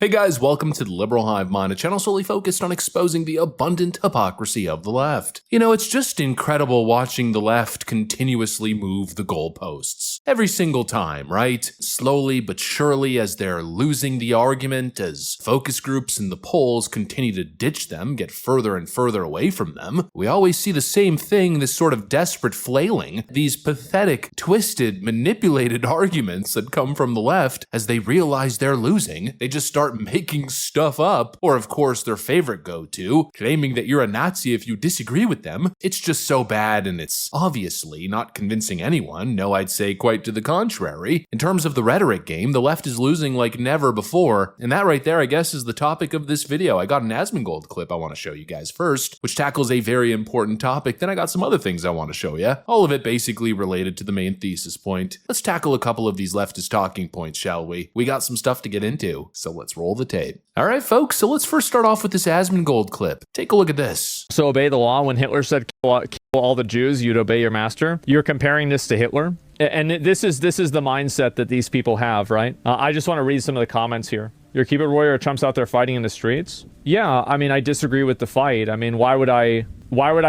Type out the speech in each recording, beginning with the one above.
Hey guys, welcome to the Liberal Hive Mind, a channel solely focused on exposing the abundant hypocrisy of the left. You know, it's just incredible watching the left continuously move the goalposts. Every single time, right? Slowly but surely, as they're losing the argument, as focus groups and the polls continue to ditch them, get further and further away from them, we always see the same thing, this sort of desperate flailing, these pathetic, twisted, manipulated arguments that come from the left as they realize they're losing. They just start making stuff up, or of course their favorite go-to, claiming that you're a Nazi if you disagree with them. It's just so bad, and it's obviously not convincing anyone. No, I'd say quite to the contrary. In terms of the rhetoric game, the left is losing like never before, and that right there, I guess, is the topic of this video. I got an Asmon Gold clip I want to show you guys first, which tackles a very important topic. Then I got some other things I want to show you, all of it basically related to the main thesis point. Let's tackle a couple of these leftist talking points, shall we? We got some stuff to get into, so let's roll the tape. All right, folks, so let's first start off with this Asmon Gold clip. Take a look at this. So obey the law. When Hitler said kill all the Jews, you'd obey your master. You're comparing this to Hitler. And this is the mindset that these people have, right? I just want to read some of the comments here. Your keyboard warrior Trump's out there fighting in the streets. Yeah, I mean, I disagree with the fight. I mean, why would I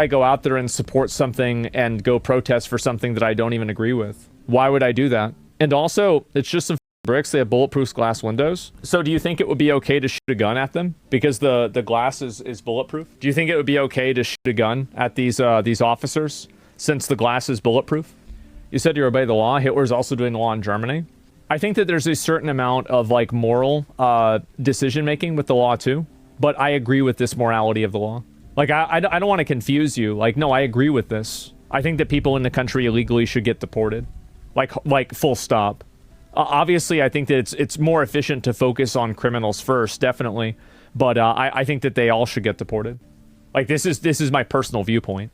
go out there and support something and go protest for something that I don't even agree with? Why would I do that? And also, it's just some bricks. They have bulletproof glass windows. So do you think it would be okay to shoot a gun at them because the glass is bulletproof? Do you think it would be okay to shoot a gun at these officers since the glass is bulletproof? You said you obey the law. Hitler's also doing the law in Germany. I think that there's a certain amount of like moral decision making with the law too, but I agree with this morality of the law. Like I don't want to confuse you. Like, no, I agree with this. I think that people in the country illegally should get deported. Like full stop. Obviously, I think that it's more efficient to focus on criminals first, definitely. But I think that they all should get deported. Like, this is my personal viewpoint.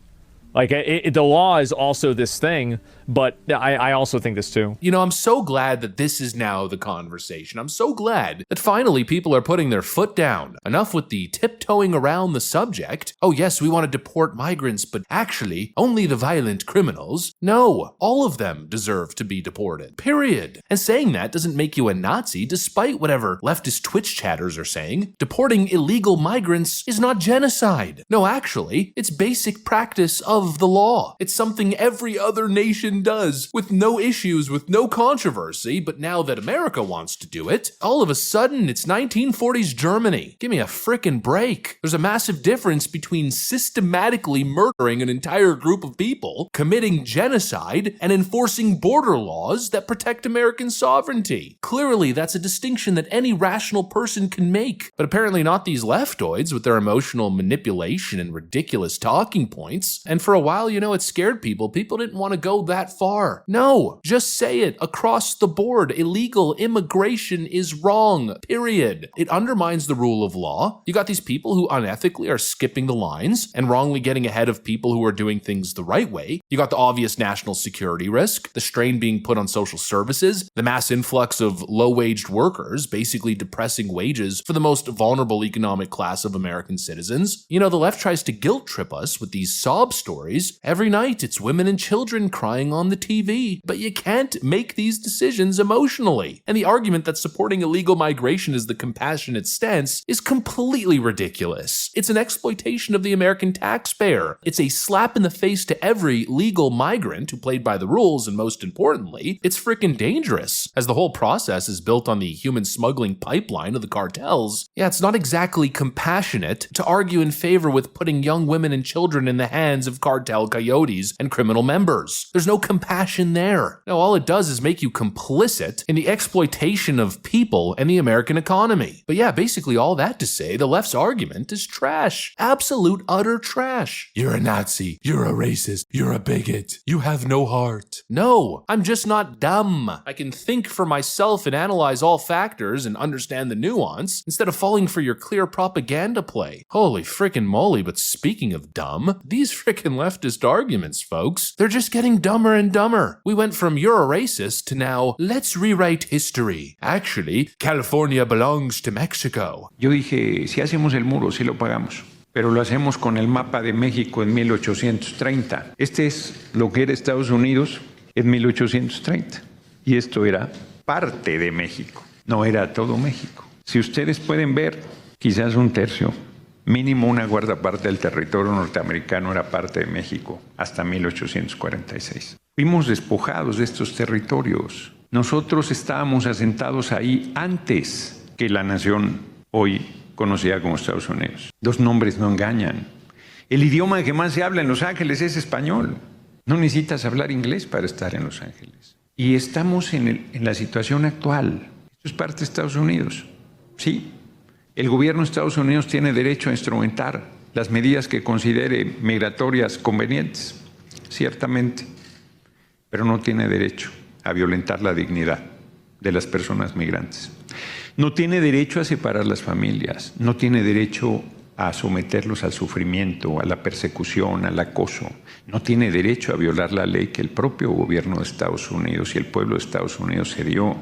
Like, the law is also this thing, but I also think this too. You know, I'm so glad that this is now the conversation. I'm so glad that finally people are putting their foot down. Enough with the tiptoeing around the subject. Oh yes, we want to deport migrants, but actually, only the violent criminals. No, all of them deserve to be deported. Period. And saying that doesn't make you a Nazi, despite whatever leftist Twitch chatters are saying. Deporting illegal migrants is not genocide. No, actually, it's basic practice of the law. It's something every other nation does with no issues, with no controversy, but now that America wants to do it, all of a sudden it's 1940s Germany. Give me a frickin' break. There's a massive difference between systematically murdering an entire group of people, committing genocide, and enforcing border laws that protect American sovereignty. Clearly, that's a distinction that any rational person can make, but apparently not these leftoids with their emotional manipulation and ridiculous talking points. And for a while, you know, it scared people. People didn't want to go that far. No, just say it across the board. Illegal immigration is wrong, period. It undermines the rule of law. You got these people who unethically are skipping the lines and wrongly getting ahead of people who are doing things the right way. You got the obvious national security risk, the strain being put on social services, the mass influx of low-waged workers, basically depressing wages for the most vulnerable economic class of American citizens. You know, the left tries to guilt trip us with these sob stories. Every night, it's women and children crying on the TV, but you can't make these decisions emotionally. And the argument that supporting illegal migration is the compassionate stance is completely ridiculous. It's an exploitation of the American taxpayer. It's a slap in the face to every legal migrant who played by the rules, and most importantly, it's freaking dangerous, as the whole process is built on the human smuggling pipeline of the cartels. Yeah, it's not exactly compassionate to argue in favor with putting young women and children in the hands of cartel coyotes and criminal members. There's no compassion there. No, all it does is make you complicit in the exploitation of people and the American economy. But yeah, basically all that to say, the left's argument is trash. Absolute, utter trash. You're a Nazi. You're a racist. You're a bigot. You have no heart. No, I'm just not dumb. I can think for myself and analyze all factors and understand the nuance instead of falling for your clear propaganda play. Holy frickin' moly, but speaking of dumb, these frickin' leftist arguments, folks, they're just getting dumber and dumber. We went from you're a racist to now, let's rewrite history. Actually, California belongs to Mexico. Yo dije, si hacemos el muro, sí lo pagamos. Pero lo hacemos con el mapa de México en 1830. Este es lo que era Estados Unidos en 1830. Y esto era parte de México, no era todo México. Si ustedes pueden ver, quizás un tercio, mínimo una cuarta parte del territorio norteamericano era parte de México hasta 1846. Fuimos despojados de estos territorios. Nosotros estábamos asentados ahí antes que la nación hoy conocida como Estados Unidos. Los nombres no engañan. El idioma que más se habla en Los Ángeles es español. No necesitas hablar inglés para estar en Los Ángeles. Y estamos en la situación actual. Esto es parte de Estados Unidos. Sí, el gobierno de Estados Unidos tiene derecho a instrumentar las medidas que considere migratorias convenientes, ciertamente, pero no tiene derecho a violentar la dignidad de las personas migrantes. No tiene derecho a separar las familias, no tiene derecho a someterlos al sufrimiento, a la persecución, al acoso. No tiene derecho a violar la ley que el propio gobierno de Estados Unidos y el pueblo de Estados Unidos se dio.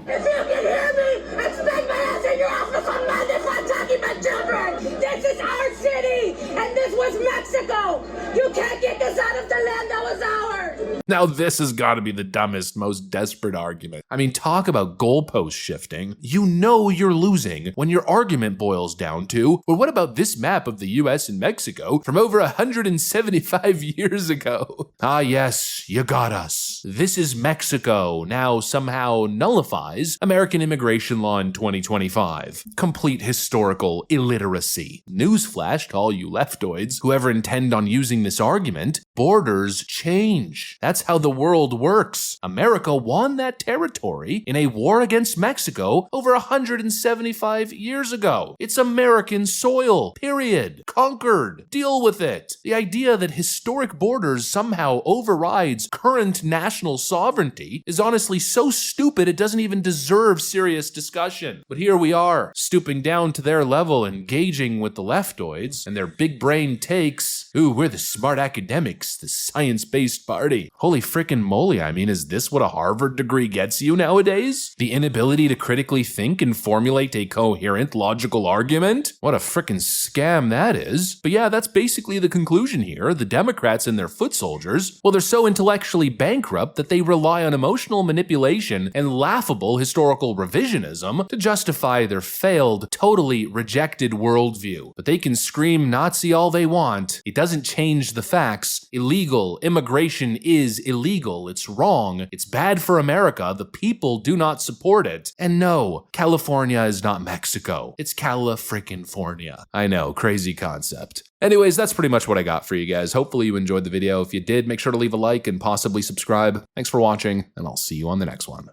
Now this has got to be the dumbest, most desperate argument. I mean, talk about goalpost shifting. You know you're losing when your argument boils down to, well, what about this map of the US and Mexico from over 175 years ago? Ah yes, you got us. This is Mexico now somehow nullifies American immigration law in 2025. Complete historical illiteracy. Newsflash to all you leftoids who ever intend on using this argument, borders change. That's how the world works. America won that territory in a war against Mexico over 175 years ago. It's American soil, period. Conquered. Deal with it. The idea that historic borders somehow overrides current national sovereignty is honestly so stupid it doesn't even deserve serious discussion. But here we are, stooping down to their level, engaging with the leftoids and their big brain takes. Ooh, we're the smart academics, the science-based party. Holy frickin' moly, I mean, is this what a Harvard degree gets you nowadays? The inability to critically think and formulate a coherent, logical argument? What a frickin' scam that is. But yeah, that's basically the conclusion here. The Democrats and their foot soldiers, well, they're so intellectually bankrupt that they rely on emotional manipulation and laughable historical revisionism to justify their failed, totally rejected worldview. But they can scream Nazi all they want. It doesn't change the facts. Illegal immigration is illegal. It's wrong. It's bad for America. The people do not support it. And no, California is not Mexico. It's Cali-frickin-fornia. I know, crazy concept. Anyways, that's pretty much what I got for you guys. Hopefully you enjoyed the video. If you did, make sure to leave a like and possibly subscribe. Thanks for watching, and I'll see you on the next one.